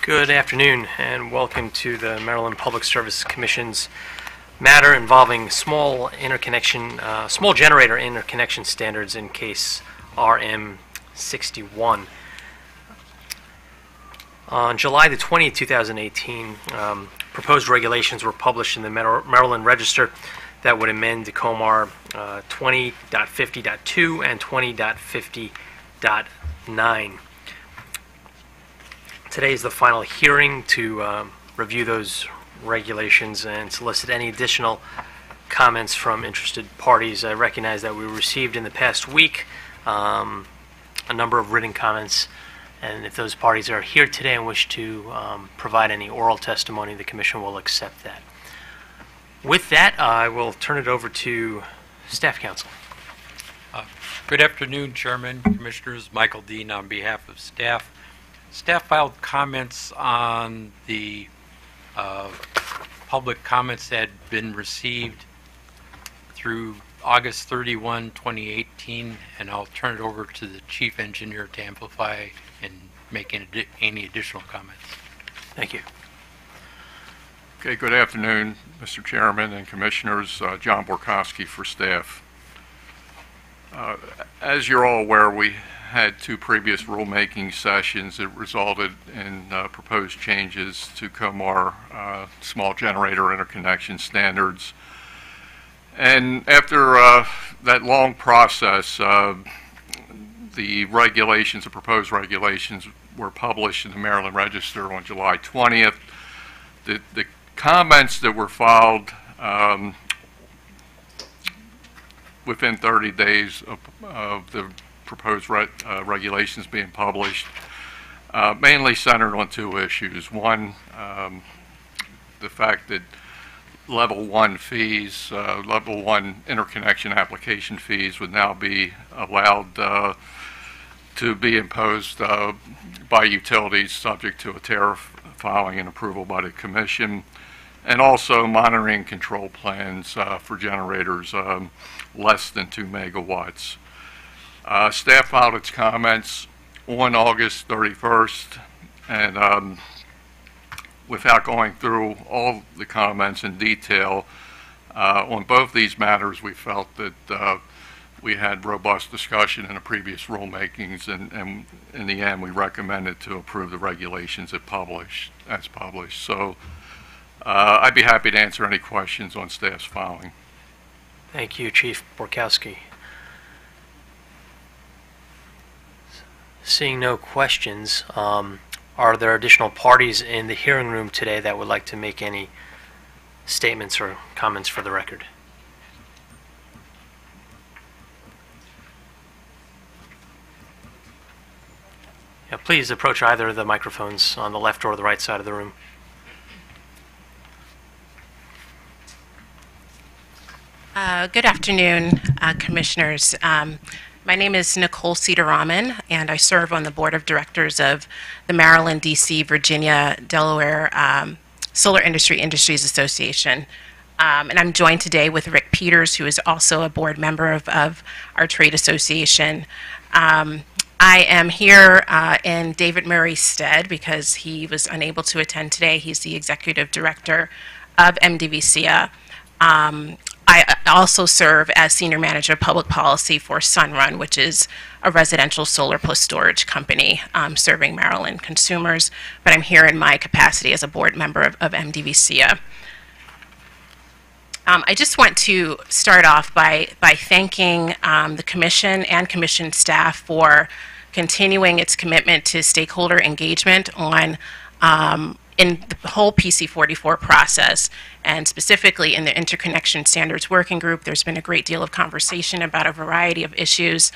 Good afternoon and welcome to the Maryland Public Service Commission's matter involving small generator interconnection standards in case RM61. On July the 20th, 2018, proposed regulations were published in the Maryland Register that would amend the COMAR 20.50.2 and 20.50.9. Today is the final hearing to review those regulations and solicit any additional comments from interested parties. I recognize that we received in the past week a number of written comments, and if those parties are here today and wish to provide any oral testimony, the Commission will accept that. With that, I will turn it over to Staff Counsel. Good afternoon, Chairman, Commissioners. Michael Dean on behalf of staff. Staff filed comments on the public comments that had been received through August 31, 2018, and I'll turn it over to the Chief Engineer to amplify and make any additional comments. Thank you. Okay, good afternoon, Mr. Chairman and Commissioners. John Borkowski for staff. As you're all aware, we had two previous rulemaking sessions that resulted in proposed changes to COMAR small generator interconnection standards. And after that long process, the regulations, the proposed regulations, were published in the Maryland Register on July 20th. The comments that were filed within 30 days of the proposed regulations being published mainly centered on two issues. One, the fact that level 1 fees, level 1 interconnection application fees would now be allowed to be imposed by utilities subject to a tariff filing and approval by the Commission, and also monitoring control plans for generators less than 2 megawatts. Staff filed its comments on August 31st, and without going through all the comments in detail, on both these matters we felt that we had robust discussion in the previous rulemakings, and in the end we recommended to approve the regulations as published. So I'd be happy to answer any questions on staff's filing. Thank you, Chief Borkowski. Seeing no questions, are there additional parties in the hearing room today that would like to make any statements or comments for the record? Yeah, please approach either of the microphones on the left or the right side of the room. Good afternoon, Commissioners. My name is Nicole Cedaraman, and I serve on the Board of Directors of the Maryland, D.C., Virginia, Delaware Solar Industries Association. And I'm joined today with Rick Peters, who is also a board member of our trade association. I am here in David Murray's stead because he was unable to attend today. He's the executive director of MDVCA. I also serve as Senior Manager of Public Policy for Sunrun, which is a residential solar plus storage company serving Maryland consumers, but I'm here in my capacity as a board member of MDVCA. I just want to start off by thanking the Commission and Commission staff for continuing its commitment to stakeholder engagement on in the whole PC44 process, and specifically in the Interconnection Standards Working Group. There's been a great deal of conversation about a variety of issues.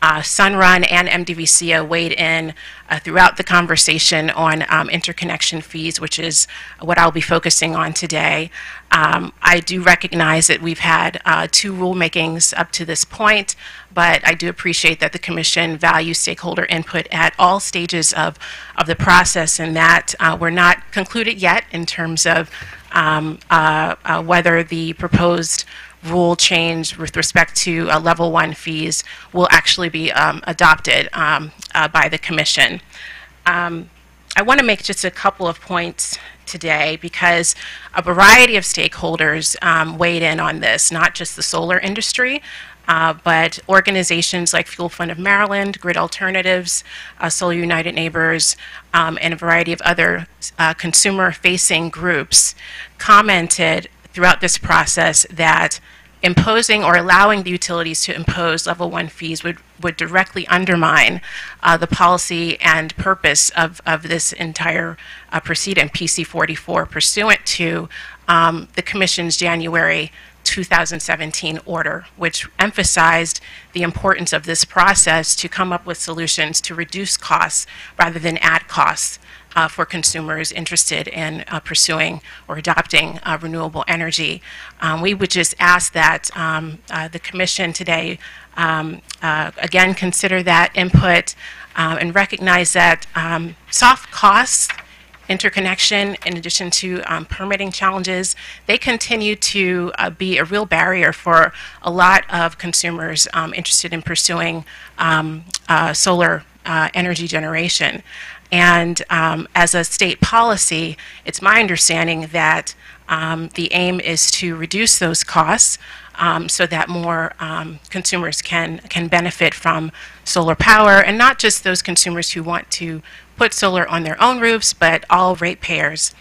Sunrun and MDVCA weighed in throughout the conversation on interconnection fees, which is what I'll be focusing on today. I do recognize that we've had two rulemakings up to this point, but I do appreciate that the Commission values stakeholder input at all stages of the process, and that we're not concluded yet in terms of whether the proposed rule change with respect to level 1 fees will actually be adopted by the Commission. I want to make just a couple of points today because a variety of stakeholders weighed in on this, not just the solar industry, but organizations like Fuel Fund of Maryland, Grid Alternatives, Solar United Neighbors, and a variety of other consumer-facing groups commented throughout this process that imposing or allowing the utilities to impose level 1 fees would directly undermine the policy and purpose of this entire proceeding, PC 44, pursuant to the Commission's January 2017 order, which emphasized the importance of this process to come up with solutions to reduce costs rather than add costs for consumers interested in pursuing or adopting renewable energy. We would just ask that the Commission today again consider that input and recognize that soft costs, interconnection, in addition to permitting challenges, they continue to be a real barrier for a lot of consumers interested in pursuing solar energy generation. And as a state policy, it's my understanding that the aim is to reduce those costs so that more consumers can benefit from solar power, and not just those consumers who want to put solar on their own roofs, but all ratepayers.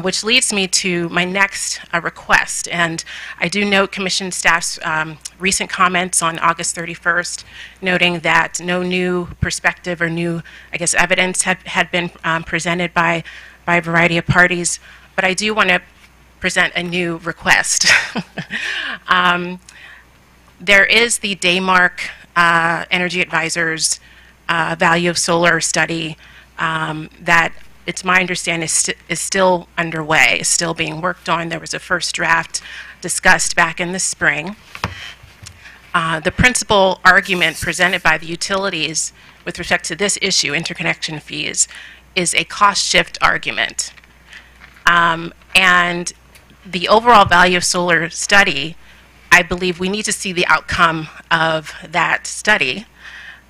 Which leads me to my next request. And I do note Commission staff's recent comments on August 31st, noting that no new perspective or new, I guess, evidence had been presented by a variety of parties. But I do want to present a new request. There is the Daymark Energy Advisors Value of Solar study that it's my understanding is still underway, is still being worked on. There was a first draft discussed back in the spring. The principal argument presented by the utilities with respect to this issue, interconnection fees, is a cost shift argument. And the overall value of solar study, I believe we need to see the outcome of that study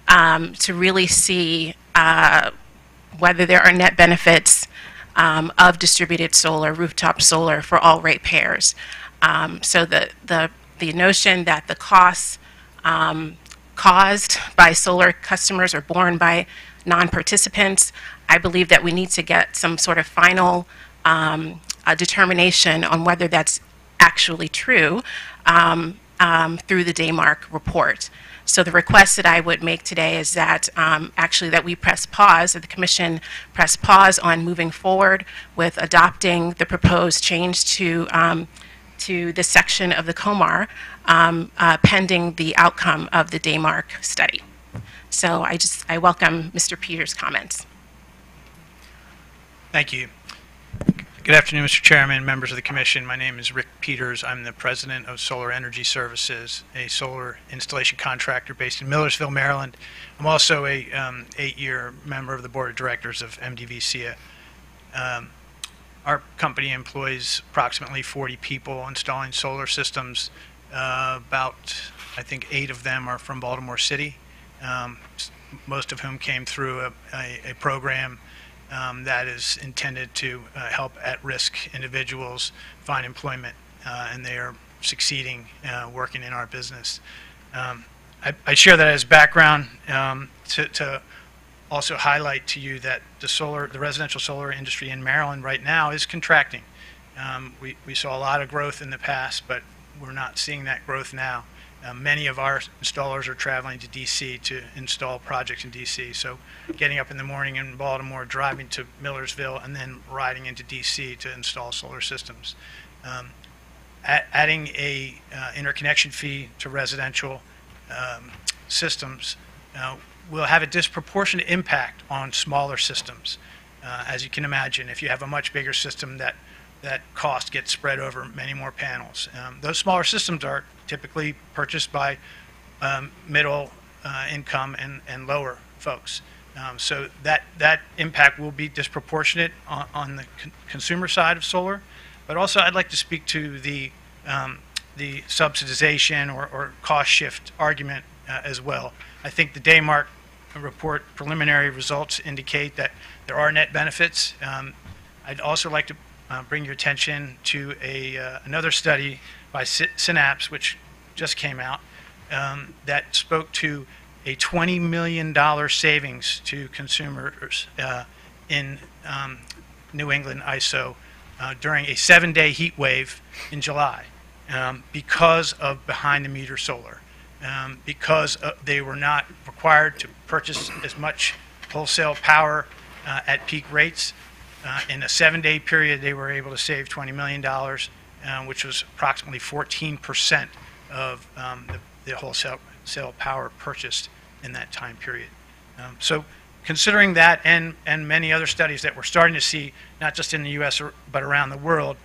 to really see whether there are net benefits of distributed solar, rooftop solar for all ratepayers. So the notion that the costs caused by solar customers are borne by non-participants, I believe that we need to get some sort of final determination on whether that's actually true through the Daymark report. So the request that I would make today is that actually that we press pause, that the Commission press pause on moving forward with adopting the proposed change to this section of the COMAR pending the outcome of the Daymark study. So I welcome Mr. Peters' comments. Thank you. Good afternoon, Mr. Chairman, members of the Commission. My name is Rick Peters. I'm the president of Solar Energy Services, a solar installation contractor based in Millersville, Maryland. I'm also a 8-year member of the board of directors of MDVCA. Our company employs approximately 40 people installing solar systems. About, I think, 8 of them are from Baltimore City, most of whom came through a program that is intended to help at-risk individuals find employment, and they are succeeding working in our business. I share that as background to also highlight to you that the residential solar industry in Maryland right now is contracting. We saw a lot of growth in the past, but we're not seeing that growth now. Many of our installers are traveling to D.C. to install projects in D.C. So getting up in the morning in Baltimore, driving to Millersville, and then riding into D.C. to install solar systems. Adding a interconnection fee to residential systems will have a disproportionate impact on smaller systems. As you can imagine, if you have a much bigger system, that cost gets spread over many more panels. Those smaller systems are typically purchased by middle income and lower folks. So that impact will be disproportionate on the consumer side of solar. But also I'd like to speak to the subsidization or cost shift argument as well. I think the Daymark report preliminary results indicate that there are net benefits. I'd also like to bring your attention to another study by Synapse, which just came out, that spoke to a $20 million savings to consumers in New England ISO during a 7-day heat wave in July because of behind-the-meter solar. Because they were not required to purchase as much wholesale power at peak rates. In a 7-day period, they were able to save $20 million, which was approximately 14% of the wholesale power purchased in that time period. So considering that and many other studies that we're starting to see, not just in the U.S. but around the world,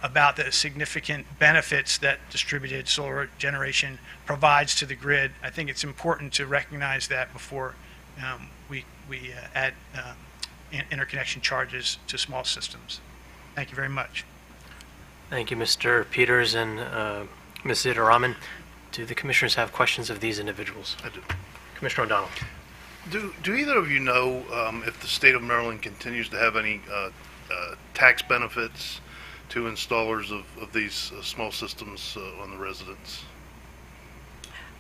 about the significant benefits that distributed solar generation provides to the grid, I think it's important to recognize that before we add interconnection charges to small systems. Thank you very much. Thank you, Mr. Peters and Ms. Zitaraman. Do the commissioners have questions of these individuals? I do. Commissioner O'Donnell. Do either of you know if the state of Maryland continues to have any tax benefits to installers of these small systems on the residents?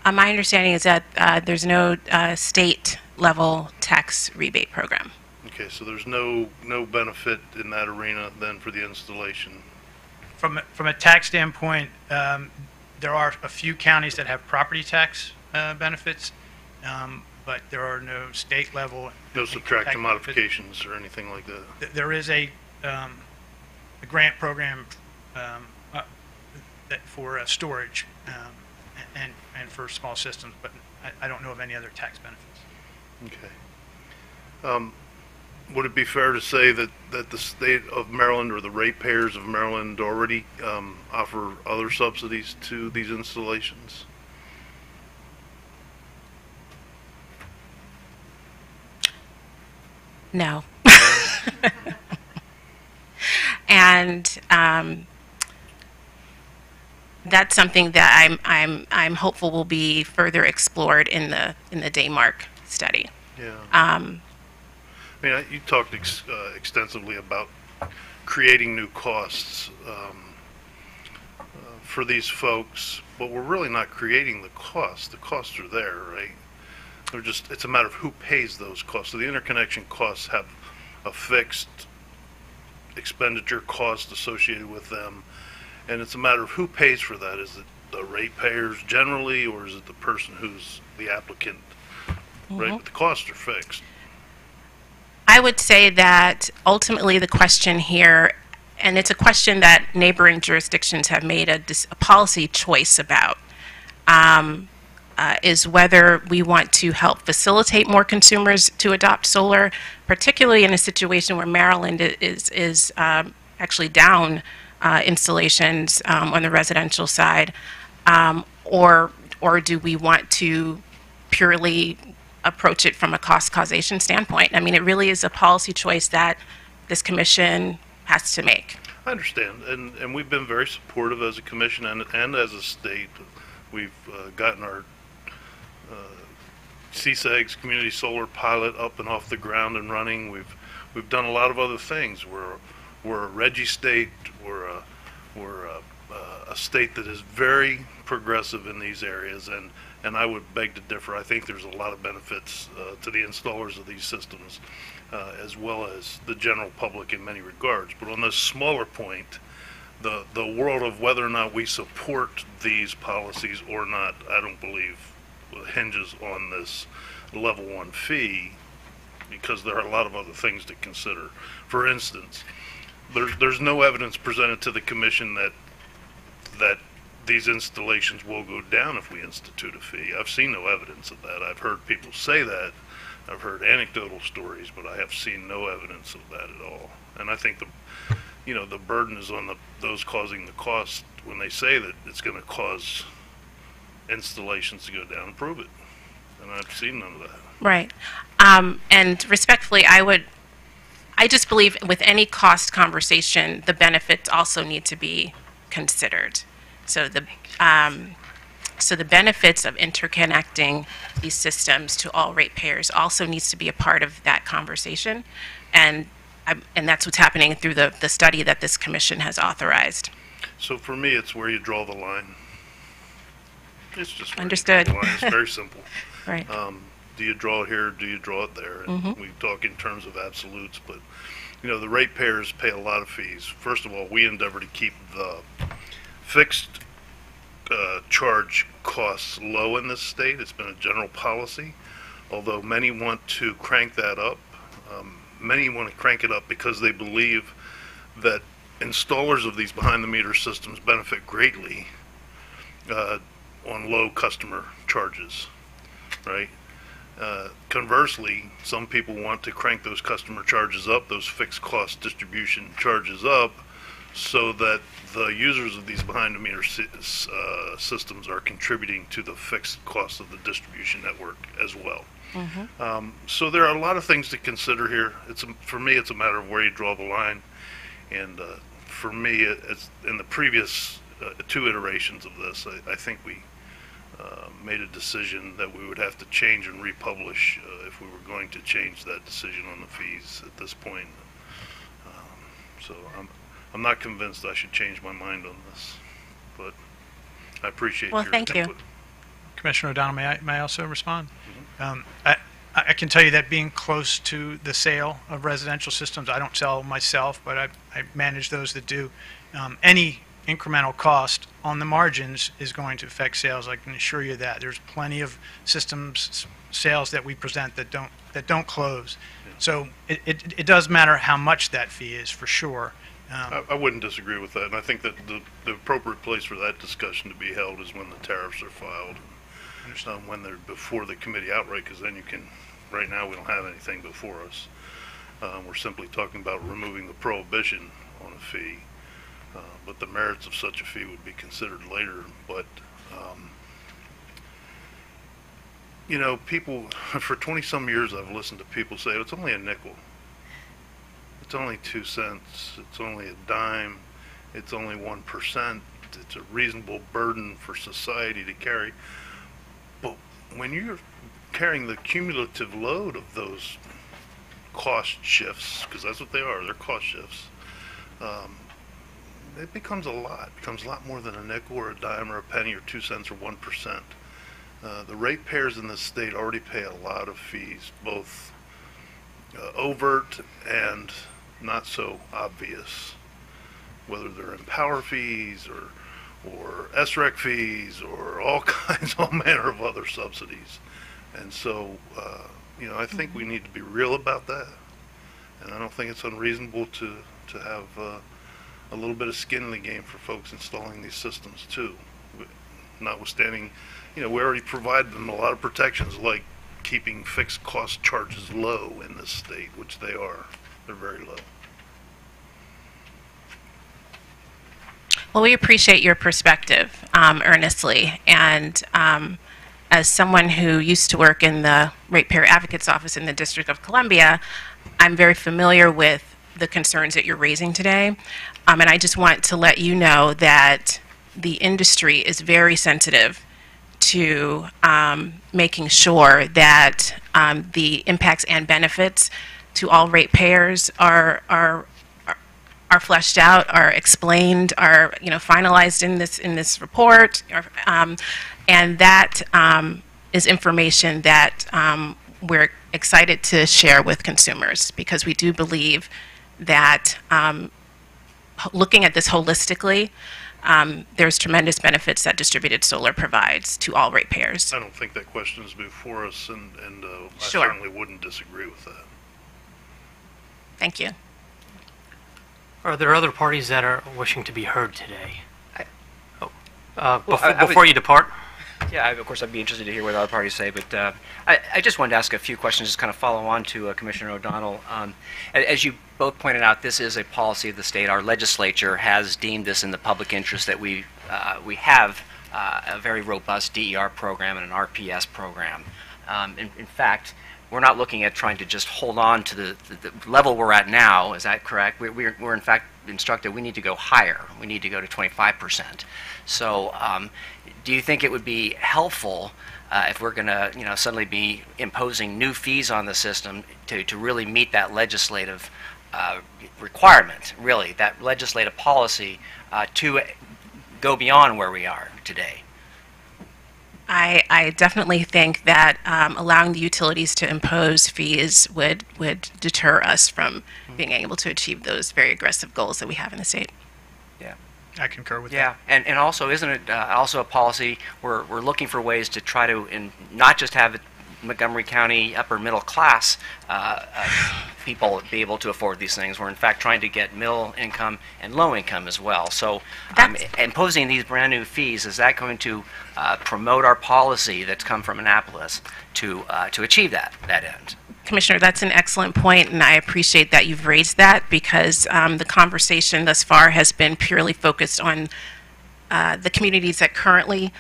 My understanding is that there's no state-level tax rebate program. Okay, so there's no benefit in that arena then for the installation. From a tax standpoint, there are a few counties that have property tax benefits, but there are no state-level. No subtraction modifications or anything like that? There is a grant program for storage and for small systems, but I don't know of any other tax benefits. Okay. Would it be fair to say that the state of Maryland or the ratepayers of Maryland already offer other subsidies to these installations? No. And that's something that I'm hopeful will be further explored in the Daymark study. Yeah. I mean, you talked extensively about creating new costs for these folks, but we're really not creating the costs. The costs are there, right? It's a matter of who pays those costs. So the interconnection costs have a fixed expenditure cost associated with them, and it's a matter of who pays for that. Is it the ratepayers generally, or is it the person who's the applicant? Mm-hmm. Right, but the costs are fixed. I would say that ultimately the question here, and it's a question that neighboring jurisdictions have made a policy choice about, is whether we want to help facilitate more consumers to adopt solar, particularly in a situation where Maryland is actually down installations on the residential side, or do we want to purely approach it from a cost causation standpoint? I mean, it really is a policy choice that this commission has to make. I understand, and we've been very supportive as a commission and as a state. We've gotten our CSEG's community solar pilot up and off the ground and running. We've done a lot of other things. We're a RGGI state. We're a state that is very progressive in these areas, and I would beg to differ. I think there's a lot of benefits to the installers of these systems, as well as the general public in many regards. But on this smaller point, the world of whether or not we support these policies or not, I don't believe hinges on this level 1 fee, because there are a lot of other things to consider. For instance, there's no evidence presented to the commission that these installations will go down if we institute a fee. I've seen no evidence of that. I've heard people say that. I've heard anecdotal stories, but I have seen no evidence of that at all. And I think the burden is on those causing the cost when they say that it's going to cause installations to go down and prove it. And I've seen none of that. Right. And respectfully, I just believe with any cost conversation, the benefits also need to be considered. So So the benefits of interconnecting these systems to all ratepayers also needs to be a part of that conversation. And that's what's happening through the study that this commission has authorized. So for me, it's where you draw the line. It's just where Understood. You draw the line. It's very simple. Right. Do you draw it here? Do you draw it there? And we talk in terms of absolutes, but you know, the ratepayers pay a lot of fees. First of all, we endeavor to keep the fixed charge costs low in this state. It's been a general policy, although many want to crank that up. Many want to crank it up because they believe that installers of these behind-the-meter systems benefit greatly on low customer charges, right? Conversely, some people want to crank those customer charges up, those fixed cost distribution charges up, so that the users of these behind-the-meter systems are contributing to the fixed cost of the distribution network as well. So there are a lot of things to consider here. For me, it's a matter of where you draw the line. And for me, it's in the previous 2 iterations of this, I think we made a decision that we would have to change and republish if we were going to change that decision on the fees at this point. So I'm not convinced I should change my mind on this, but I appreciate your thank you. input. Commissioner O'Donnell, may I also respond? I can tell you that being close to the sale of residential systems, I don't sell myself, but I manage those that do. Any incremental cost on the margins is going to affect sales. I can assure you that. There's plenty of systems sales that we present that don't close. So it does matter how much that fee is, for sure. I wouldn't disagree with that, and I think that the appropriate place for that discussion to be held is when the tariffs are filed, when they're before the committee outright, because then you can, right now we don't have anything before us. We're simply talking about removing the prohibition on a fee, but the merits of such a fee would be considered later. But, you know, people, for 20-some years I've listened to people say, it's only a nickel. It's only 2 cents. It's only a dime. It's only 1%. It's a reasonable burden for society to carry. But when you're carrying the cumulative load of those cost shifts, because that's what they are, they're cost shifts, it becomes a lot. It becomes a lot more than a nickel or a dime or a penny or 2 cents or 1%. The ratepayers in this state already pay a lot of fees, both overt and not so obvious, whether they're in power fees or SREC fees or all manner of other subsidies. And so, you know, I think we need to be real about that. And I don't think it's unreasonable to have a little bit of skin in the game for folks installing these systems too. Notwithstanding, you know, we already provide them a lot of protections, like keeping fixed cost charges low in this state, which they are. They're very low. Well, we appreciate your perspective earnestly, and as someone who used to work in the Ratepayer Advocate's Office in the District of Columbia, I'm very familiar with the concerns that you're raising today, and I just want to let you know that the industry is very sensitive to making sure that the impacts and benefits to all ratepayers are fleshed out, are explained, are finalized in this report, and that is information that we're excited to share with consumers, because we do believe that looking at this holistically, there's tremendous benefits that distributed solar provides to all ratepayers. I don't think that question is before us, and Sure. I certainly wouldn't disagree with that. Thank you. Are there other parties that are wishing to be heard today? I would- Before you depart? Yeah, of course, I'd be interested to hear what other parties say, but I just wanted to ask a few questions, just kind of follow on to Commissioner O'Donnell. As you both pointed out, this is a policy of the state. Our legislature has deemed this in the public interest that we have a very robust DER program and an RPS program. In fact, we're not looking at trying to just hold on to the level we're at now. Is that correct? We're in fact instructed we need to go higher. We need to go to 25%. So do you think it would be helpful if we're going to suddenly be imposing new fees on the system to really meet that legislative requirement, really, that legislative policy to go beyond where we are today? I definitely think that allowing the utilities to impose fees would deter us from being able to achieve those very aggressive goals that we have in the state. Yeah. I concur with that. Yeah, and also, isn't it also a policy we're looking for ways to try to not just have Montgomery County upper middle class people be able to afford these things. We're in fact trying to get middle income and low income as well. So imposing these brand new fees, is that going to promote our policy that's come from Annapolis to achieve that end? Commissioner, that's an excellent point, and I appreciate that you've raised that, because the conversation thus far has been purely focused on the communities that currently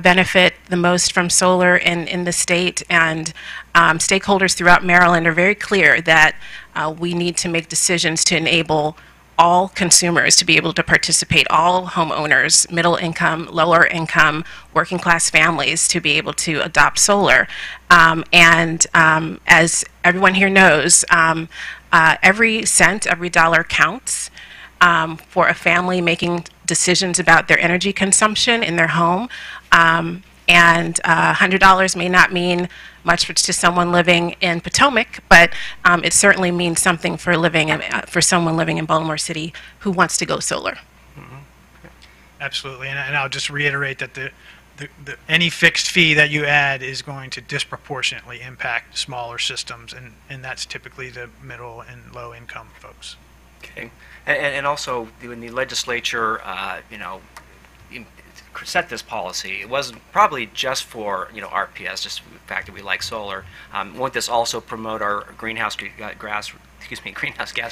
benefit the most from solar in the state, and stakeholders throughout Maryland are very clear that we need to make decisions to enable all consumers to be able to participate, all homeowners, middle income, lower income, working class families to be able to adopt solar. As everyone here knows, every cent, every dollar counts for a family making decisions about their energy consumption in their home. And $100 may not mean much to someone living in Potomac, but it certainly means something for someone living in Baltimore City who wants to go solar. Absolutely, and I'll just reiterate that any fixed fee that you add is going to disproportionately impact smaller systems, and that's typically the middle and low income folks. Okay, and also when the legislature, set this policy, it wasn't probably just for RPS, just the fact that we like solar. Won't this also promote our greenhouse gas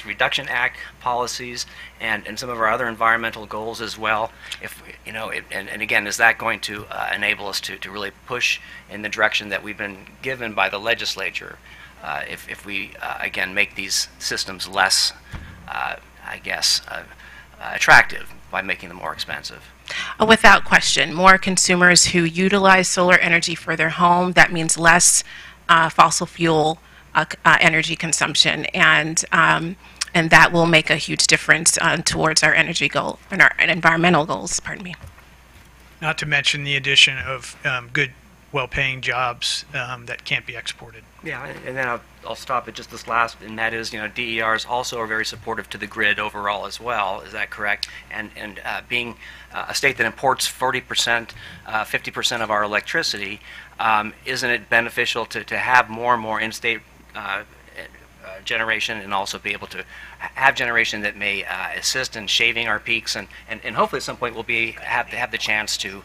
reduction act policies and some of our other environmental goals as well? If and again, is that going to enable us to really push in the direction that we've been given by the legislature? If we again make these systems less, attractive by making them more expensive. Without question, more consumers who utilize solar energy for their home, that means less fossil fuel energy consumption, and that will make a huge difference towards our energy goal and our environmental goals, pardon me. Not to mention the addition of good, well-paying jobs that can't be exported. Yeah, and then I'll stop at just this last, and that is, DERs also are very supportive to the grid overall as well. Is that correct? And being a state that imports 40%, 50% of our electricity, isn't it beneficial to have more and more in-state generation, and also be able to have generation that may assist in shaving our peaks, and hopefully at some point we'll have the chance to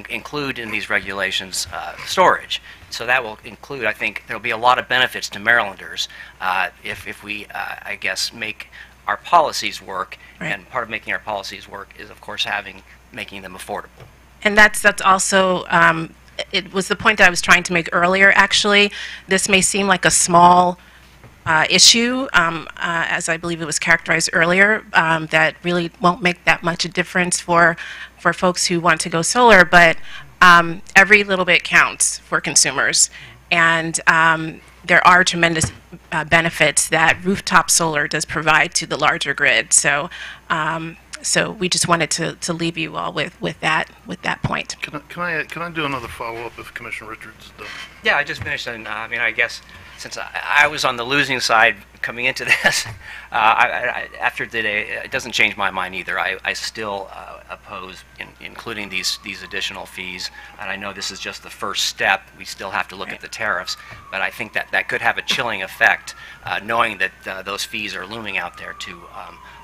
include in these regulations storage. So that will include, I think there will be a lot of benefits to Marylanders if we make our policies work. Right. And part of making our policies work is, of course, making them affordable. And that's also it was the point that I was trying to make earlier. Actually, this may seem like a small issue, as I believe it was characterized earlier, that really won't make that much a difference for folks who want to go solar, but every little bit counts for consumers, and there are tremendous benefits that rooftop solar does provide to the larger grid. So we just wanted to leave you all with that point. Can I do another follow-up if Commissioner Richards is done? Yeah, I just finished, and I guess since I was on the losing side coming into this, after today, it doesn't change my mind either. I still oppose including these additional fees, and I know this is just the first step. We still have to look at the tariffs, but I think that could have a chilling effect, knowing that those fees are looming out there to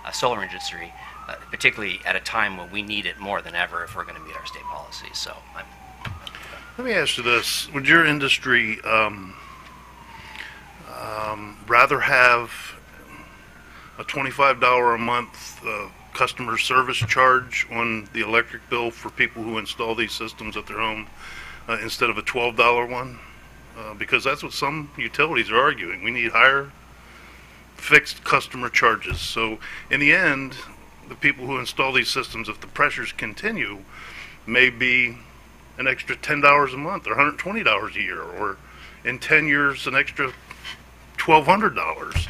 a solar industry, particularly at a time when we need it more than ever if we're going to meet our state policies. So, let me ask you this: would your industry rather have a $25 a month customer service charge on the electric bill for people who install these systems at their home instead of a $12 one? because that's what some utilities are arguing. We need higher fixed customer charges. So in the end, the people who install these systems, if the pressures continue, may be an extra $10 a month or $120 a year, or in 10 years an extra $1,200,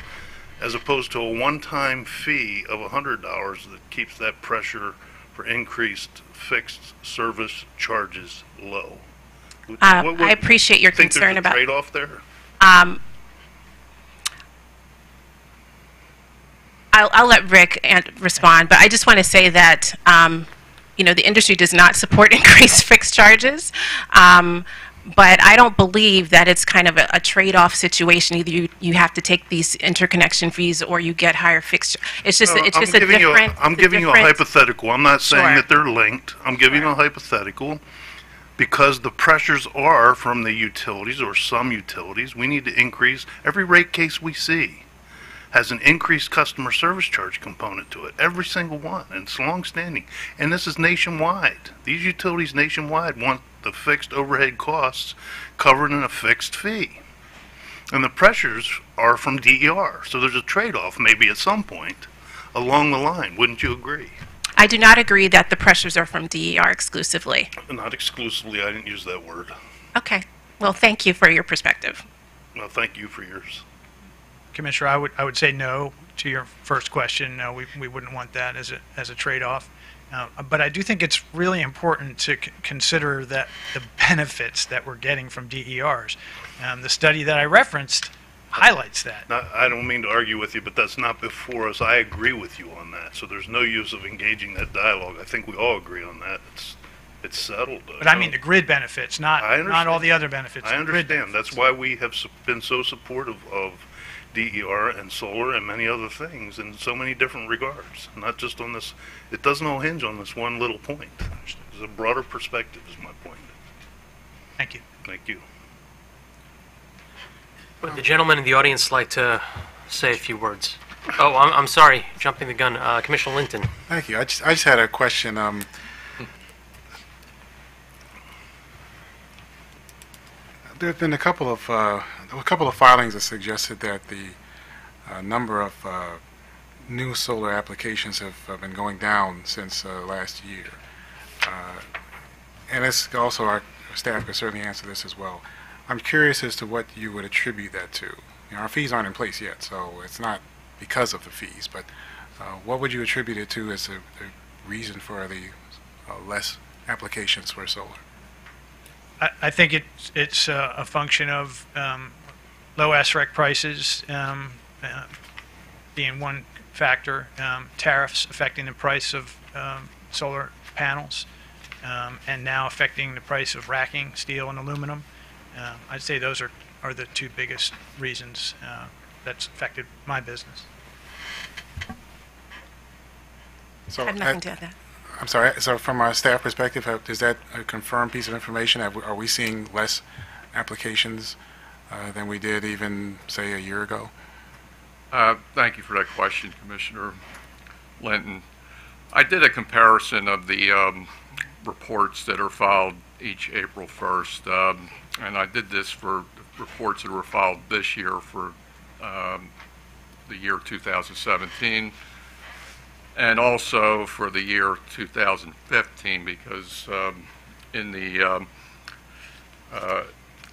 as opposed to a one-time fee of $100 that keeps that pressure for increased fixed service charges low. I appreciate your think concern there's a about. trade-off there? I'll let Rick respond, but I just want to say that the industry does not support increased fixed charges. But I don't believe that it's kind of a trade-off situation. Either you have to take these interconnection fees or you get higher fixed. It's just a different. I'm giving you a hypothetical. I'm not saying Sure. that they're linked. I'm giving you a hypothetical because the pressures are from the utilities or some utilities. We need to increase. Every rate case we see has an increased customer service charge component to it. Every single one, and it's long-standing. And this is nationwide. These utilities nationwide want the fixed overhead costs covered in a fixed fee. And the pressures are from DER. So there's a trade-off maybe at some point along the line. Wouldn't you agree? I do not agree that the pressures are from DER exclusively. Not exclusively. I didn't use that word. Okay. Well, thank you for your perspective. Well, thank you for yours. Commissioner, I would say no to your first question. No, we wouldn't want that as a trade-off. But I do think it's really important to consider that the benefits that we're getting from DERs. The study that I referenced highlights that. I don't mean to argue with you, but that's not before us. I agree with you on that. So there's no use of engaging that dialogue. I think we all agree on that. It's settled. But I mean the grid benefits, not all the other benefits. I understand. That's why we have been so supportive of DER and solar and many other things in so many different regards. Not just on this. It doesn't all hinge on this one little point. There's a broader perspective is my point. Thank you. Thank you. Would the gentleman in the audience like to say a few words? Oh, I'm sorry, jumping the gun. Commissioner Linton. Thank you. I just had a question. There have been a couple of filings that suggested that the number of new solar applications have been going down since last year, and it's also our staff could certainly answer this as well. I'm curious as to what you would attribute that to. You know, our fees aren't in place yet, so it's not because of the fees. But what would you attribute it to as the reason for the less applications for solar? I think it's a function of low SREC prices being one factor, tariffs affecting the price of solar panels, and now affecting the price of racking steel and aluminum. I'd say those are the two biggest reasons that's affected my business. So I have nothing to add that. I'm sorry. So from our staff perspective, is that a confirmed piece of information? Are we seeing less applications than we did even, say, a year ago? Thank you for that question, Commissioner Linton. I did a comparison of the reports that are filed each April 1st, and I did this for reports that were filed this year for the year 2017, and also for the year 2015, because in the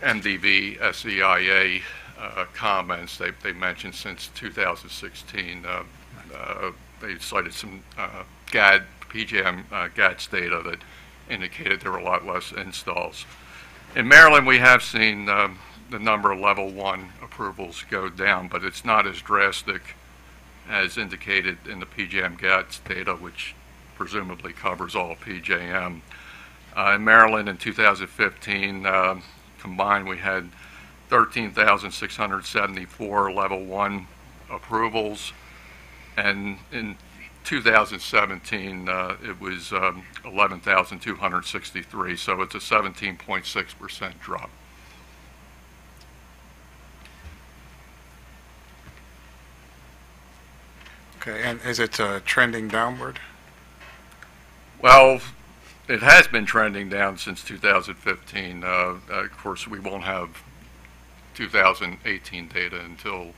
MDV SEIA comments, they mentioned since 2016, they cited some PJM GATS data that indicated there were a lot less installs. In Maryland, we have seen the number of level 1 approvals go down, but it's not as drastic as indicated in the PJM GATS data, which presumably covers all of PJM. In Maryland in 2015, combined, we had 13,674 level 1 approvals, and in 2017, it was 11,263, so it's a 17.6% drop. Okay, and is it trending downward? Well, it has been trending down since 2015. Of course, we won't have 2018 data until,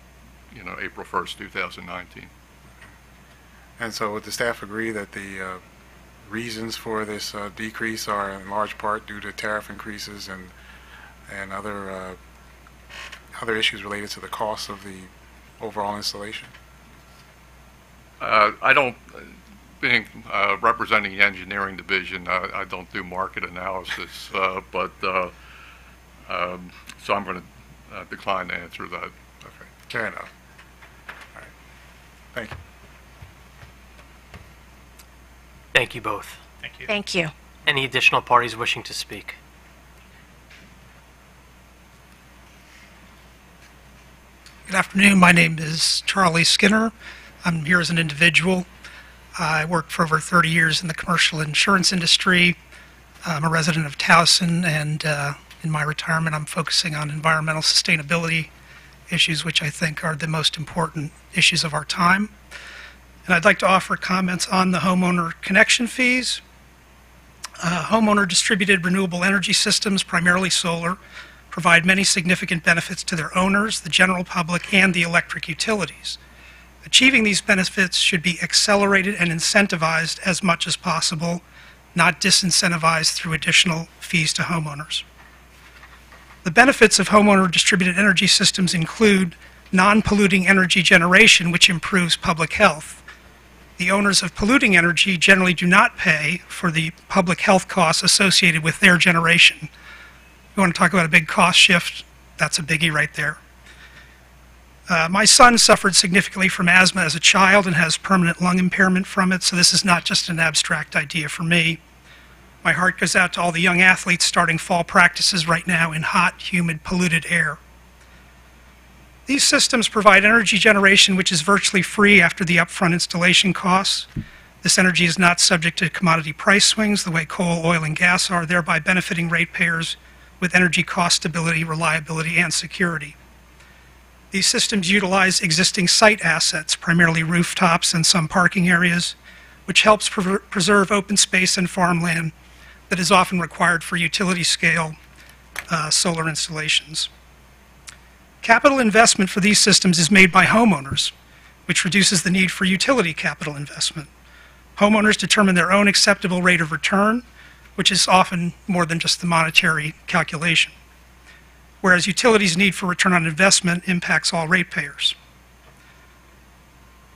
April 1st, 2019. And so would the staff agree that the reasons for this decrease are in large part due to tariff increases and other issues related to the cost of the overall installation? I don't, being representing the engineering division, I don't do market analysis, but so I'm going to decline to answer that. Okay, fair enough. All right, thank you. Thank you both. Thank you. Thank you. Any additional parties wishing to speak? Good afternoon. My name is Charlie Skinner. I'm here as an individual. I worked for over 30 years in the commercial insurance industry. I'm a resident of Towson, and in my retirement, I'm focusing on environmental sustainability issues, which I think are the most important issues of our time. And I'd like to offer comments on the homeowner connection fees. Homeowner distributed renewable energy systems, primarily solar, provide many significant benefits to their owners, the general public, and the electric utilities. Achieving these benefits should be accelerated and incentivized as much as possible, not disincentivized through additional fees to homeowners. The benefits of homeowner distributed energy systems include non-polluting energy generation, which improves public health. The owners of polluting energy generally do not pay for the public health costs associated with their generation. You want to talk about a big cost shift? That's a biggie right there. My son suffered significantly from asthma as a child and has permanent lung impairment from it, so this is not just an abstract idea for me. My heart goes out to all the young athletes starting fall practices right now in hot, humid, polluted air. These systems provide energy generation which is virtually free after the upfront installation costs. This energy is not subject to commodity price swings the way coal, oil, and gas are, thereby benefiting ratepayers with energy cost stability, reliability, and security. These systems utilize existing site assets, primarily rooftops and some parking areas, which helps preserve open space and farmland that is often required for utility-scale solar installations. Capital investment for these systems is made by homeowners, which reduces the need for utility capital investment. Homeowners determine their own acceptable rate of return, which is often more than just the monetary calculation, whereas utilities' need for return on investment impacts all ratepayers.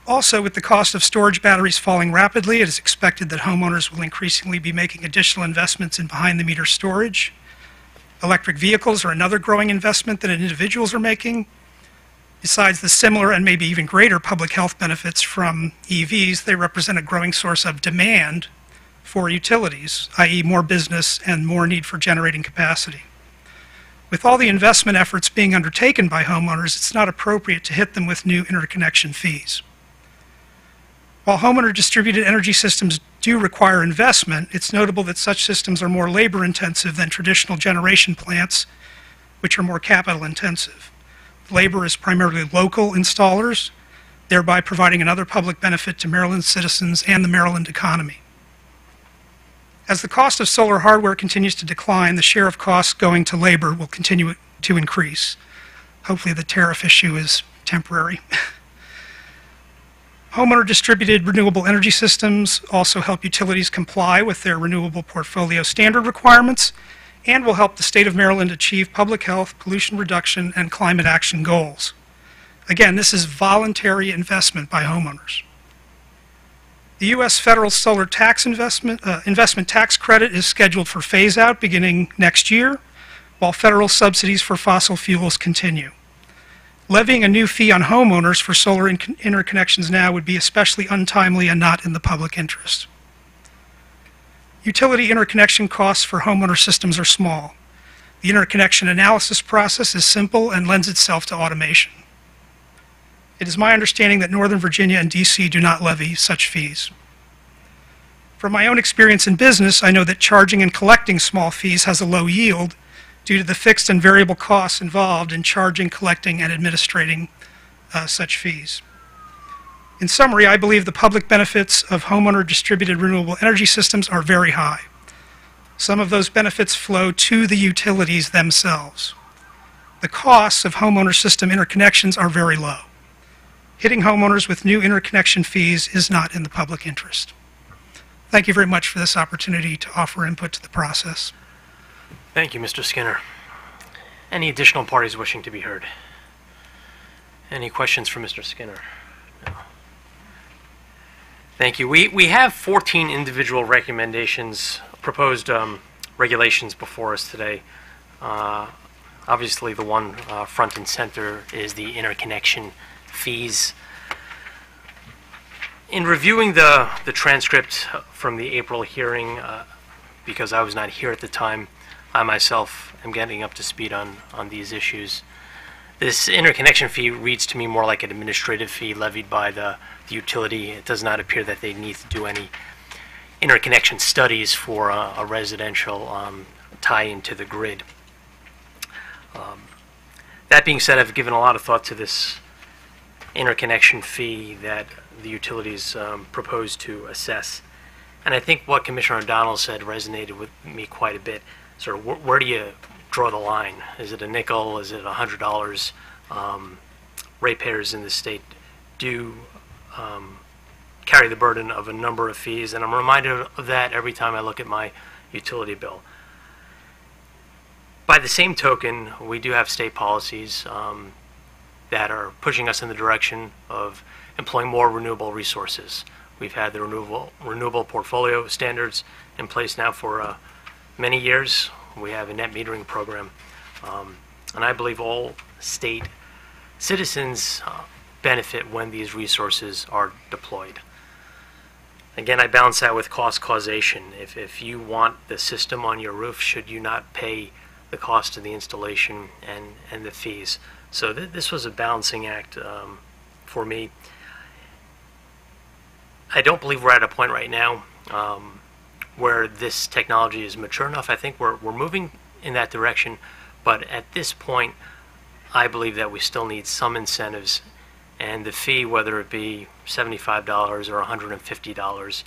Also, with the cost of storage batteries falling rapidly, it is expected that homeowners will increasingly be making additional investments in behind-the-meter storage. Electric vehicles are another growing investment that individuals are making. Besides the similar and maybe even greater public health benefits from EVs, they represent a growing source of demand for utilities, i.e. more business and more need for generating capacity. With all the investment efforts being undertaken by homeowners, it's not appropriate to hit them with new interconnection fees. While homeowner distributed energy systems do require investment, it's notable that such systems are more labor intensive than traditional generation plants, which are more capital intensive. Labor is primarily local installers, thereby providing another public benefit to Maryland citizens and the Maryland economy. As the cost of solar hardware continues to decline, the share of costs going to labor will continue to increase. Hopefully the tariff issue is temporary. Homeowner distributed renewable energy systems also help utilities comply with their renewable portfolio standard requirements and will help the state of Maryland achieve public health, pollution reduction, and climate action goals. Again, this is voluntary investment by homeowners. The U.S. federal solar tax investment tax credit is scheduled for phase-out beginning next year, while federal subsidies for fossil fuels continue. Levying a new fee on homeowners for solar interconnections now would be especially untimely and not in the public interest. Utility interconnection costs for homeowner systems are small. The interconnection analysis process is simple and lends itself to automation. It is my understanding that Northern Virginia and D.C. do not levy such fees. From my own experience in business, I know that charging and collecting small fees has a low yield due to the fixed and variable costs involved in charging, collecting, and administrating such fees. In summary, I believe the public benefits of homeowner distributed renewable energy systems are very high. Some of those benefits flow to the utilities themselves. the costs of homeowner system interconnections are very low. Hitting homeowners with new interconnection fees is not in the public interest. Thank you very much for this opportunity to offer input to the process. Thank you, Mr. Skinner. Any additional parties wishing to be heard? Any questions for Mr. Skinner? No. Thank you. We have 14 individual recommendations, proposed regulations before us today. Obviously, the one front and center is the interconnection fees. In reviewing the transcript from the April hearing, because I was not here at the time, I myself am getting up to speed on these issues. This interconnection fee reads to me more like an administrative fee levied by the utility. It does not appear that they need to do any interconnection studies for a residential tie-in to the grid. That being said, I've given a lot of thought to this interconnection fee that the utilities propose to assess. And I think what Commissioner O'Donnell said resonated with me quite a bit. Sort of, where do you draw the line? Is it a nickel? Is it $100? Ratepayers in the state do carry the burden of a number of fees, and I'm reminded of that every time I look at my utility bill. By the same token, we do have state policies that are pushing us in the direction of employing more renewable resources. We've had the renewable portfolio standards in place now for many years. We have a net metering program, and I believe all state citizens benefit when these resources are deployed. Again, I balance that with cost causation. If you want the system on your roof, should you not pay the cost of the installation and the fees? So this was a balancing act for me. I don't believe we're at a point right now where this technology is mature enough. I think we're moving in that direction, but at this point, I believe that we still need some incentives, and the fee, whether it be $75 or $150,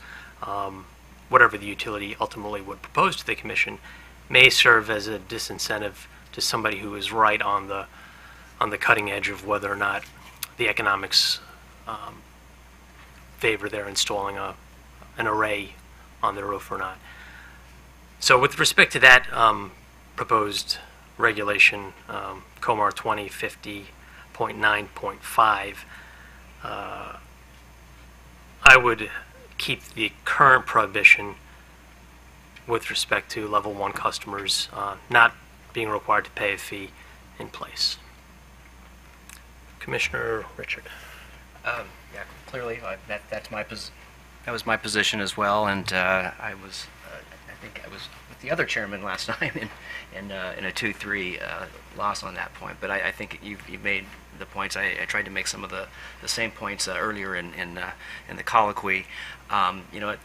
whatever the utility ultimately would propose to the commission, may serve as a disincentive to somebody who is right on the cutting edge of whether or not the economics favor their installing an array on their roof or not. So with respect to that proposed regulation, COMAR 2050.9.5, I would keep the current prohibition with respect to level 1 customers not being required to pay a fee in place. Commissioner Richard. Yeah, clearly, that was my position as well, and I think I was with the other chairman last time in a 2-3 loss on that point. But I think you made the points. I tried to make some of the same points earlier in the colloquy. You know,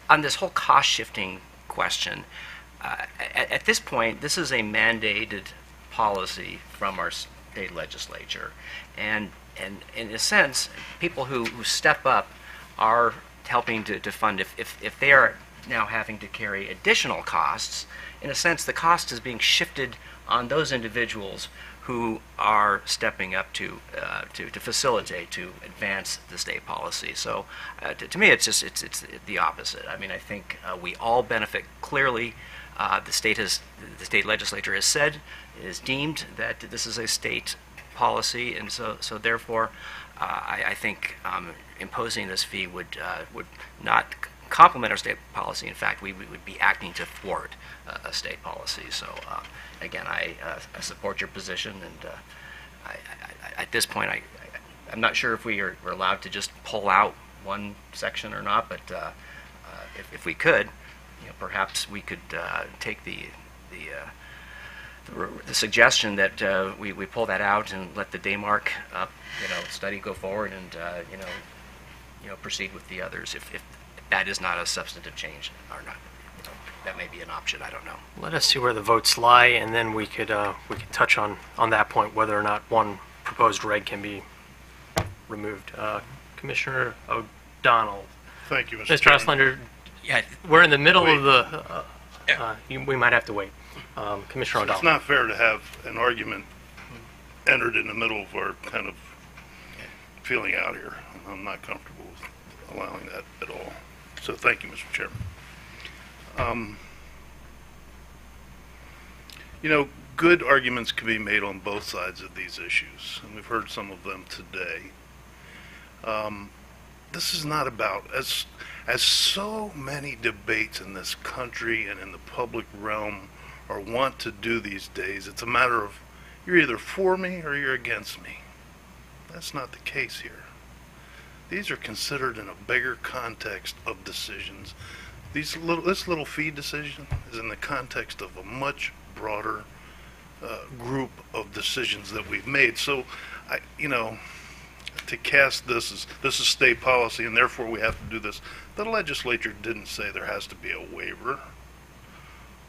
on this whole cost shifting question, at this point, this is a mandated policy from our state legislature, and in a sense, people who step up are helping to fund. If they are now having to carry additional costs, in a sense, the cost is being shifted on those individuals who are stepping up to facilitate, to advance the state policy. So to me, it's the opposite. I mean, I think we all benefit clearly. The state legislature has said, is deemed that this is a state policy, and so therefore, I think imposing this fee would not complement our state policy. In fact, we would be acting to thwart a state policy. So again, I support your position, and at this point, I'm not sure if we're allowed to just pull out one section or not, but if we could, you know, perhaps we could take the suggestion that we pull that out and let the Daymark study go forward, and proceed with the others if that is not a substantive change or not. That may be an option. I don't know. Let us see where the votes lie, and then we could touch on that point whether or not one proposed reg can be removed. Commissioner O'Donnell. Thank you, Mr. Chairman. Oslander, yeah, we're in the middle of the. We might have to wait. Commissioner O'Donnell. It's not fair to have an argument entered in the middle of our kind of feeling out here. I'm not comfortable with allowing that at all. So thank you, Mr. Chairman. You know, good arguments can be made on both sides of these issues, and we've heard some of them today. This is not about, as so many debates in this country and in the public realm are wont to do these days, it's a matter of you're either for me or you're against me. That's not the case here. These are considered in a bigger context of decisions. This little fee decision is in the context of a much broader group of decisions that we've made. So, to cast this is state policy and therefore we have to do this. The legislature didn't say there has to be a waiver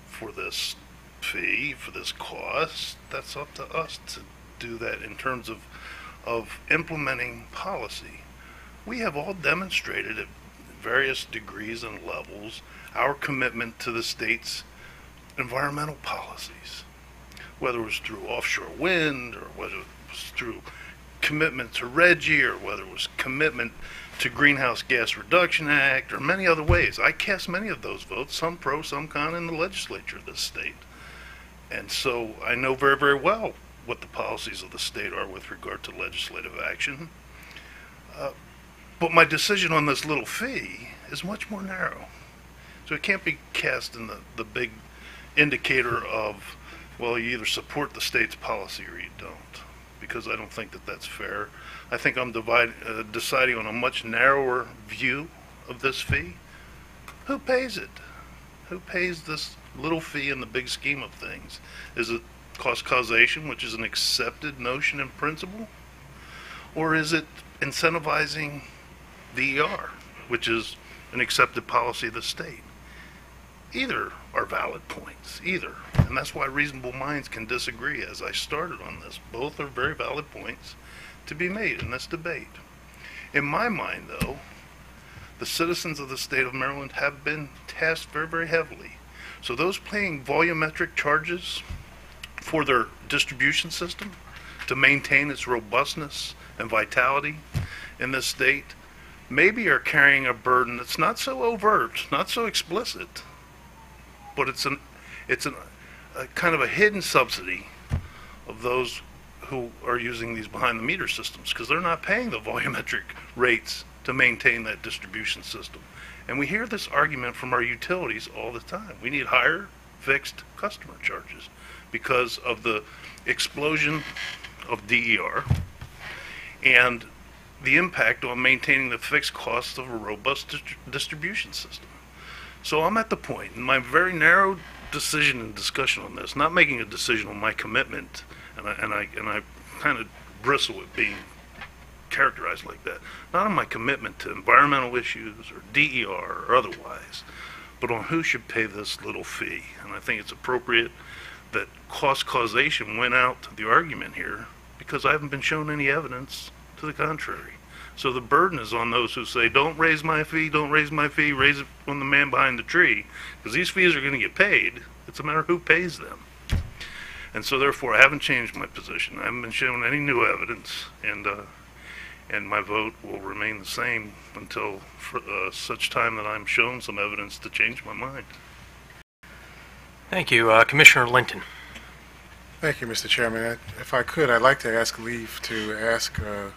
for this fee, for this cost. That's up to us to do that in terms of implementing policy. We have all demonstrated at various degrees and levels our commitment to the state's environmental policies, whether it was through offshore wind or whether it was through commitment to RGGI or whether it was commitment to Greenhouse Gas Reduction Act or many other ways. I cast many of those votes, some pro, some con, in the legislature of this state. And so I know very, very well what the policies of the state are with regard to legislative action. But my decision on this little fee is much more narrow. So it can't be cast in the big indicator of, well, you either support the state's policy or you don't, because I don't think that that's fair. I think I'm deciding on a much narrower view of this fee. Who pays it? Who pays this little fee in the big scheme of things? Is it cost causation, which is an accepted notion in principle? Or is it incentivizing DER, which is an accepted policy of the state? Either are valid points, either. And that's why reasonable minds can disagree as I started on this. Both are very valid points to be made in this debate. In my mind, though, the citizens of the state of Maryland have been tasked very, very heavily. So those paying volumetric charges for their distribution system to maintain its robustness and vitality in this state maybe are carrying a burden that's not so overt, not so explicit, but it's a kind of a hidden subsidy of those who are using these behind-the-meter systems, because they're not paying the volumetric rates to maintain that distribution system. And we hear this argument from our utilities all the time. We need higher fixed customer charges because of the explosion of DER and the impact on maintaining the fixed costs of a robust distribution system. So I'm at the point in my very narrow decision and discussion on this, not making a decision on my commitment, and I kind of bristle at being characterized like that, not on my commitment to environmental issues or DER or otherwise, but on who should pay this little fee. And I think it's appropriate that cost causation went out to the argument here because I haven't been shown any evidence to the contrary. So the burden is on those who say, don't raise my fee, don't raise my fee, raise it on the man behind the tree, because these fees are going to get paid. It's a matter of who pays them. And so therefore I haven't changed my position. I haven't been shown any new evidence, and my vote will remain the same until such time that I'm shown some evidence to change my mind. Thank you. Commissioner Linton. Thank you, Mr. Chairman. If I could, I'd like to ask leave to ask a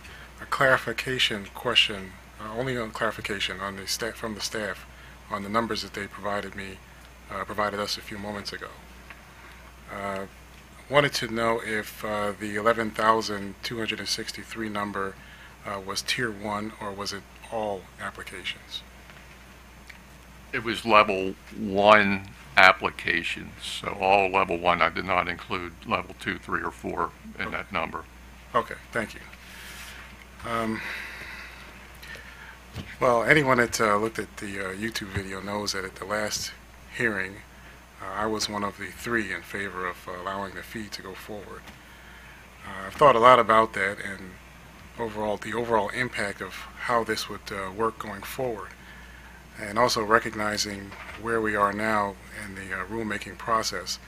clarification question, only on clarification on the staff, from the staff, on the numbers that they provided us a few moments ago. Wanted to know if the 11,263 number was Tier 1 or was it all applications? It was level 1 applications, so all level 1. I did not include level 2, 3, or 4 in that number. Okay, thank you. Well, anyone that looked at the YouTube video knows that at the last hearing, I was one of the 3 in favor of allowing the fee to go forward. I've thought a lot about that and the overall impact of how this would work going forward, and also recognizing where we are now in the rulemaking process.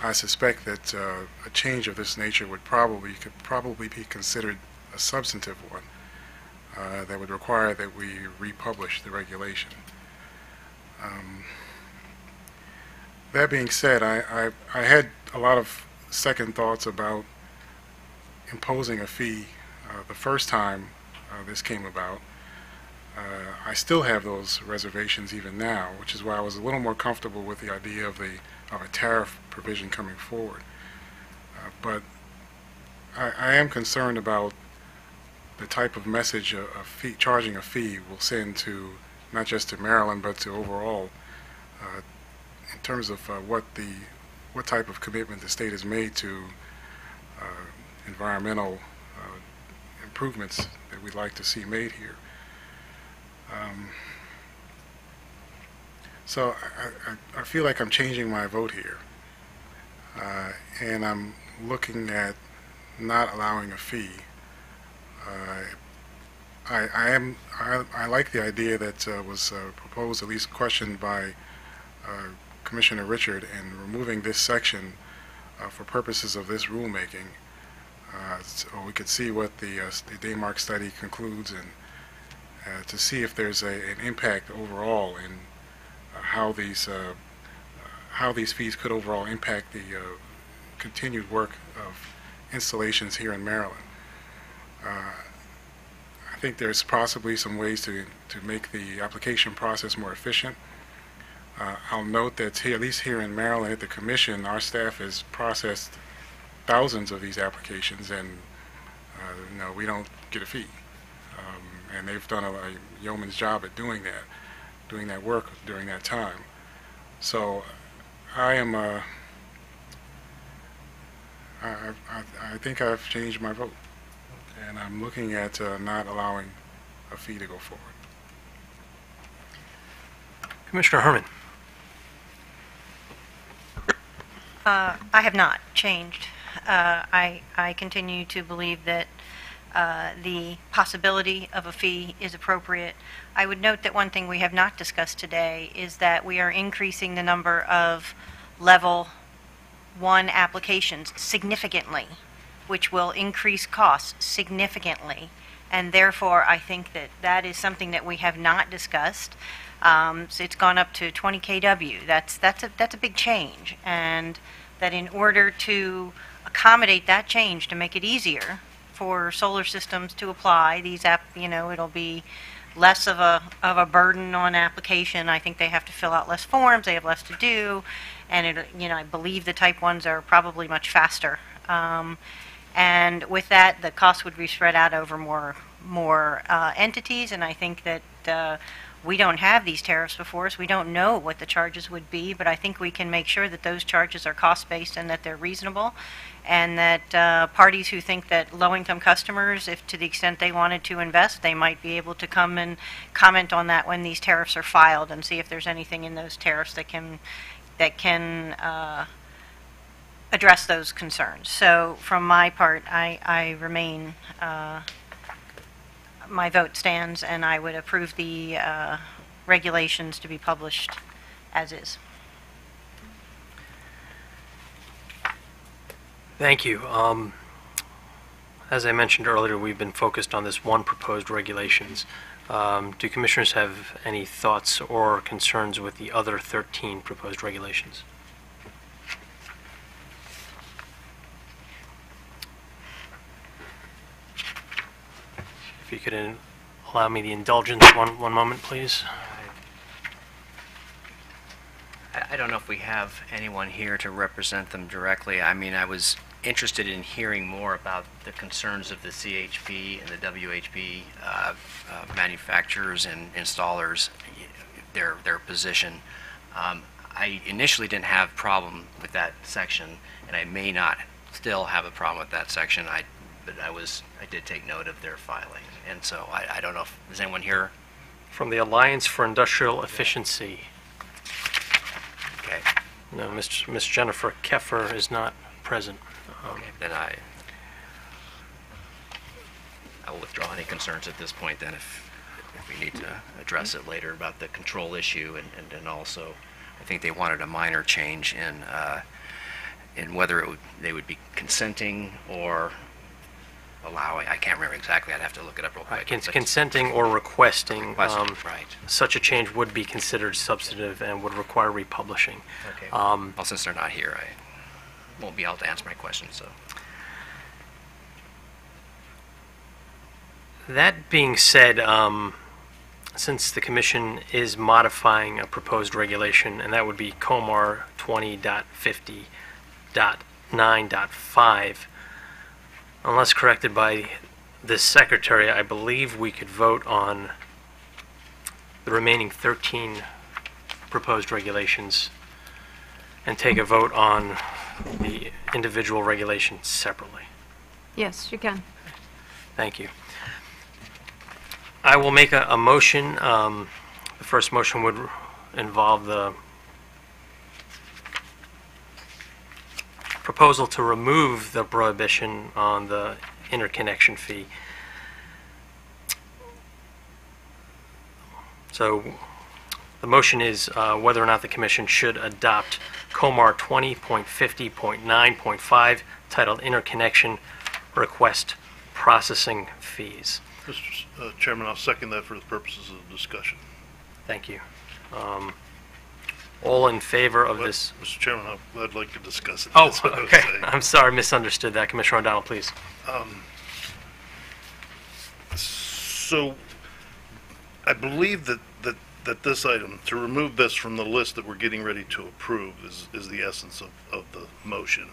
I suspect that a change of this nature could probably be considered a substantive one that would require that we republish the regulation. That being said, I had a lot of second thoughts about imposing a fee the first time this came about. I still have those reservations even now, which is why I was a little more comfortable with the idea of a tariff provision coming forward. But I am concerned about the type of message charging a fee will send to not just to Maryland but to overall in terms of what type of commitment the state has made to environmental improvements that we'd like to see made here. So I feel like I'm changing my vote here, and I'm looking at not allowing a fee. I like the idea that was proposed, at least questioned by Commissioner Richard, in removing this section for purposes of this rulemaking, so we could see what the Daymark study concludes, and to see if there's an impact overall in how these fees could overall impact the continued work of installations here in Maryland. I think there's possibly some ways to make the application process more efficient. I'll note that here, at least here in Maryland at the Commission, our staff has processed thousands of these applications, and we don't get a fee. And they've done a yeoman's job at doing that work during that time. So I am I think I've changed my vote, and I'm looking at not allowing a fee to go forward. Commissioner Herman. I have not changed. I continue to believe that the possibility of a fee is appropriate. I would note that one thing we have not discussed today is that we are increasing the number of level 1 applications significantly, which will increase costs significantly. And therefore, I think that that is something that we have not discussed. So it's gone up to 20 kW. That's a big change, and that in order to accommodate that change, to make it easier for solar systems to apply these it'll be less of a burden on application. I think they have to fill out less forms, they have less to do, and I believe the type 1s are probably much faster. And with that, the cost would be spread out over more entities, and I think that we don't have these tariffs before us. We don't know what the charges would be, but I think we can make sure that those charges are cost-based and that they're reasonable, and that parties who think that low-income customers, if to the extent they wanted to invest, they might be able to come and comment on that when these tariffs are filed and see if there's anything in those tariffs that can address those concerns. So from my part, I remain, my vote stands, and I would approve the regulations to be published as is. Thank you. As I mentioned earlier, we've been focused on this one proposed regulations. Do commissioners have any thoughts or concerns with the other 13 proposed regulations? If you could allow me the indulgence one moment, please. I don't know if we have anyone here to represent them directly. I mean, I was interested in hearing more about the concerns of the CHP and the WHP manufacturers and installers, their position. I initially didn't have a problem with that section, and I may not still have a problem with that section. But I did take note of their filing, and so I don't know if there's anyone here From the Alliance for Industrial Efficiency. Okay. No, Miss Jennifer Keffer is not present. Okay, then I will withdraw any concerns at this point then if we need to address it later about the control issue, and also I think they wanted a minor change in and whether they would be consenting or allowing. I can't remember exactly. I'd have to look it up real quick. Consenting or requesting, Right. such a change would be considered substantive and would require republishing. Okay. Well, since they're not here, I won't be able to answer my question, so. That being said, since the commission is modifying a proposed regulation, and that would be COMAR 20.50.9.5, unless corrected by the secretary, I believe we could vote on the remaining 13 proposed regulations and take a vote on the individual regulations separately. Yes, you can. Thank you. I will make a motion. The first motion would involve the proposal to remove the prohibition on the interconnection fee. So the motion is whether or not the commission should adopt COMAR 20.50.9.5 titled Interconnection Request Processing Fees. Mr. Chairman, I'll second that for the purposes of discussion. Thank you. All in favor of this? Mr. Chairman, I'd like to discuss it. Oh, That's what I was okay. saying. I'm sorry, misunderstood that. Commissioner O'Donnell, please. So I believe that this item, to remove this from the list that we're getting ready to approve, is the essence of the motion.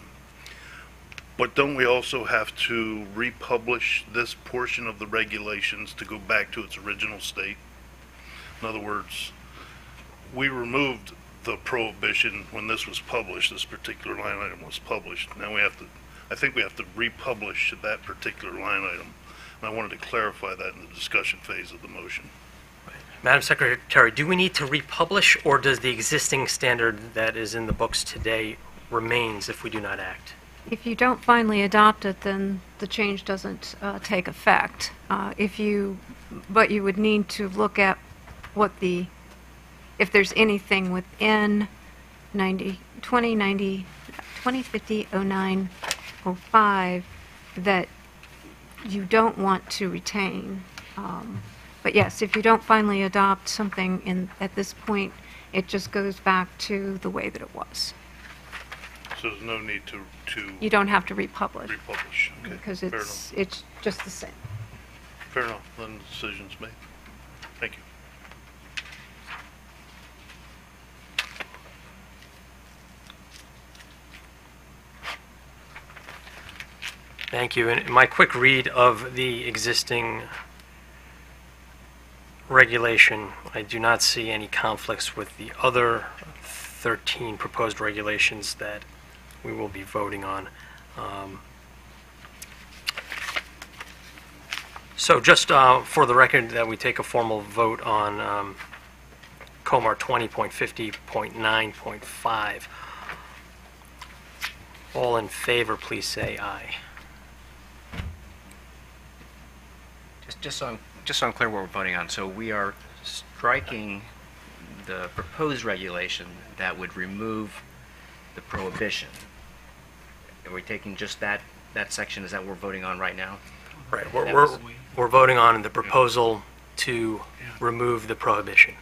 But don't we also have to republish this portion of the regulations to go back to its original state? In other words, we removed the prohibition when this was published, this particular line item was published. Now I think we have to republish that particular line item. And I wanted to clarify that in the discussion phase of the motion. Madam Secretary, do we need to republish, or does the existing standard that is in the books today remains if we do not act? If you don't finally adopt it, then the change doesn't take effect. But you would need to look at if there's anything within 2050-09-05 that you don't want to retain. But yes, if you don't finally adopt something at this point, it just goes back to the way that it was. So there's no need to You don't have to republish republish. Okay, because fair enough. it's just the same. Fair enough, then the decision's made. Thank you. Thank you. In my quick read of the existing regulation, I do not see any conflicts with the other 13 proposed regulations that we will be voting on. So just for the record, that we take a formal vote on COMAR 20.50.9.5. All in favor, please say aye. Just so I'm clear what we're voting on, so we are striking the proposed regulation that would remove the prohibition. Are we taking just that section? Is that what we're voting on right now? Right. We're voting on the proposal to remove the prohibition,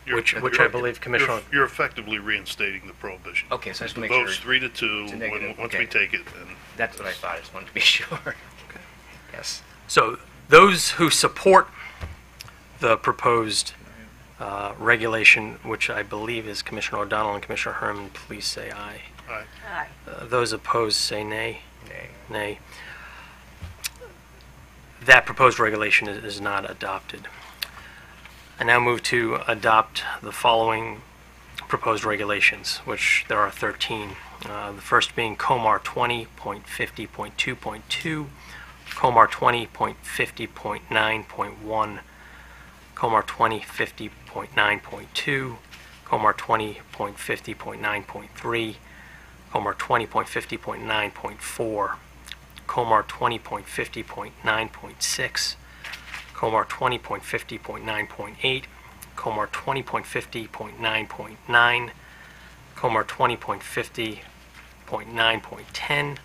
which I believe Commissioner... You're effectively reinstating the prohibition. Okay, so I just The make sure. vote's 3-2 once we take it. And That's what I thought. I just wanted to be sure. Okay. Yes. So those who support the proposed regulation, which I believe is Commissioner O'Donnell and Commissioner Herman, please say aye. Aye. Aye. Those opposed say nay. Nay. Nay. That proposed regulation is not adopted. I now move to adopt the following proposed regulations, which there are 13. The first being COMAR 20.50.2.2, COMAR 20.50.9.1, COMAR 20.50.9.2, COMAR 20.50.9.3, COMAR 20.50.9.4, COMAR 20.50.9.6, COMAR 20.50.9.8, COMAR 20.50.9.9, COMAR 20.50.9.10, 20.9.10,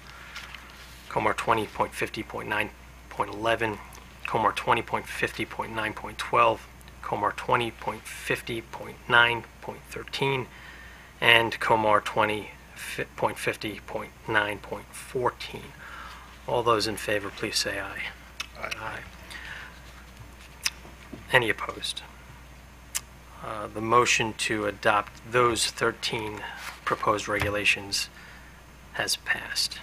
Comar 20.50.9.11, Comar 20.50.9.12, Comar 20.50.9.13, and Comar 20.50.9.14. All those in favor, please say aye. Aye. Any opposed? The motion to adopt those 13 proposed regulations has passed.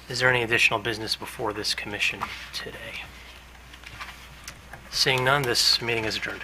Is there any additional business before this commission today? Seeing none, this meeting is adjourned.